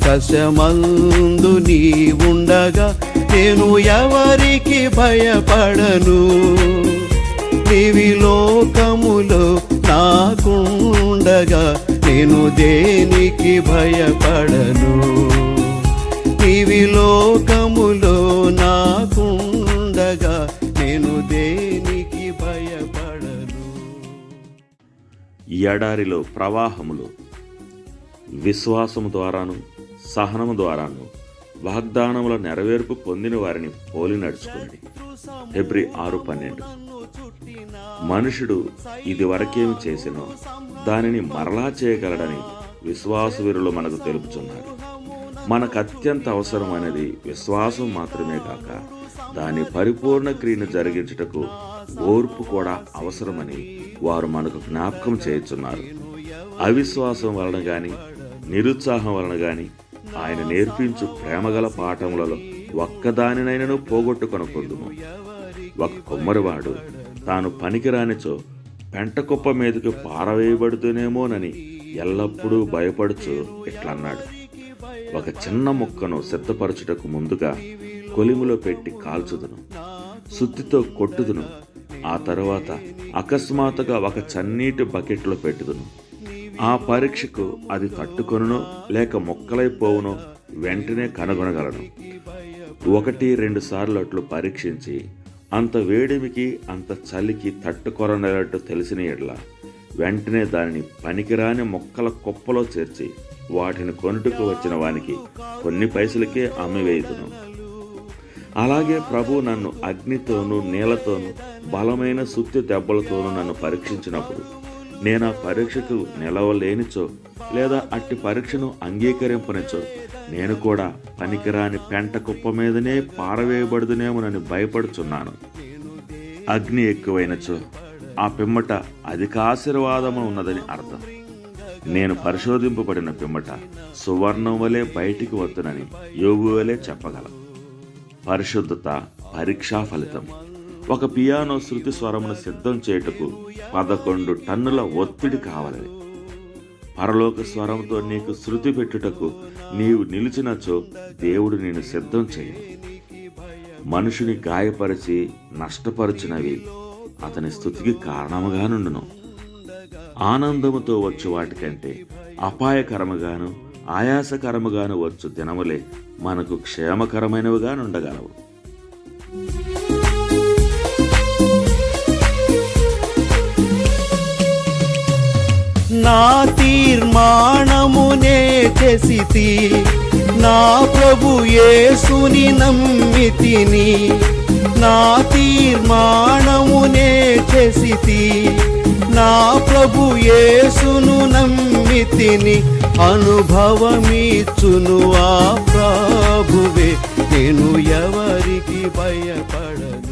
ఆకాశమందు నీ ఉండగా నేను ఎవరికి భయపడను. నీవి లోకములో నాకుండగా నేను దేనికి భయపడను. నీవి లోకములో నాకుండగా నేను దేనికి భయపడను. ఎడారిలో ప్రవాహములు విశ్వాసము ద్వారాను సహనము ద్వారాను వాగ్దానముల నెరవేర్పు పొందిన వారిని పోలి నడుచుకుని. హెబ్రీ 6:12. మనుషుడు ఇది వరకేమి చేసినో దానిని మరలా చేయగలడని విశ్వాసవీరులు మనకు తెలుపుచున్నారు. మనకు అత్యంత అవసరమైనది విశ్వాసం మాత్రమే కాక దాని పరిపూర్ణ క్రియను జరిగించుటకు ఓర్పు కూడా అవసరమని వారు మనకు జ్ఞాపకం చేయుచున్నారు. అవిశ్వాసం వలన గాని నిరుత్సాహం వలన గాని ఆయన నేర్పించు ప్రేమగల పాఠములలో ఒక్కదానినైనను పోగొట్టుకొనకుందుము. ఒక కొమ్మరివాడు తాను పనికిరానిచో పెంటకుప్ప మీదకి పారవేయబడుతూనేమోనని ఎల్లప్పుడూ భయపడుచు ఇట్లన్నాడు, ఒక చిన్న ముక్కను సిద్ధపరచుటకు ముందుగా కొలిములో పెట్టి కాల్చుదును, సుత్తితో కొట్టుదును, ఆ తరువాత అకస్మాత్తుగా ఒక చన్నీటి బకెట్లో పెట్టుదును. ఆ పరీక్షకు అది తట్టుకొనునో లేక మొక్కలైపోవునో వెంటనే కనుగొనగలను. 1-2 సార్లు అట్లు పరీక్షించి అంత వేడిమికి అంత చలికి తట్టుకొనలేనట్టు తెలిసిన ఎడ్ల వెంటనే దానిని పనికిరాని మొక్కల కుప్పలో చేర్చి వాటిని కొనుటకు వచ్చిన వానికి కొన్ని పైసలకే అమ్మివేయుదును. అలాగే ప్రభు నన్ను అగ్నితోనూ నీళ్లతోనూ బలమైన సుత్తి దెబ్బలతోనూ నన్ను పరీక్షించినప్పుడు నేను ఆ పరీక్షకు నిలవలేనిచో లేదా అట్టి పరీక్షను అంగీకరింపనిచో నేను కూడా పనికిరాని పెంట కుప్ప మీదనే పారవేయబడుదునేమోనని భయపడుచున్నాను. అగ్ని ఎక్కువైనచో ఆ పిమ్మట అధిక ఆశీర్వాదము ఉన్నదని అర్థం. నేను పరిశోధింపబడిన పిమ్మట సువర్ణం వలె బయటికి వద్దునని యోబు వలె చెప్పగలం. పరిశుద్ధత పరీక్షా ఫలితం. ఒక పియానో శృతి స్వరమును సిద్ధం చేయుటకు 11 టన్నుల ఒత్తిడి కావాలి. పరలోక స్వరంతో నీకు శృతి పెట్టుటకు నీవు నిలిచినచో దేవుడు నేను సిద్ధం చేయ. మనుషుని గాయపరిచి నష్టపరిచినవి అతని స్తుతికి కారణముగా నుండును. ఆనందముతో వచ్చు వాటికంటే అపాయకరముగాను ఆయాసకరముగాను వచ్చు దినములే మనకు క్షేమకరమైనవిగా నుండగలవు. నా తీర్మానమునే చేసితి, నా ప్రభు యేసుని నమ్మితిని. నా తీర్మానమునే చేసితి, నా ప్రభు యేసును నమ్మితిని. అనుభవమిచ్చును ఆ ప్రభువే, నేను ఎవరికి భయపడను.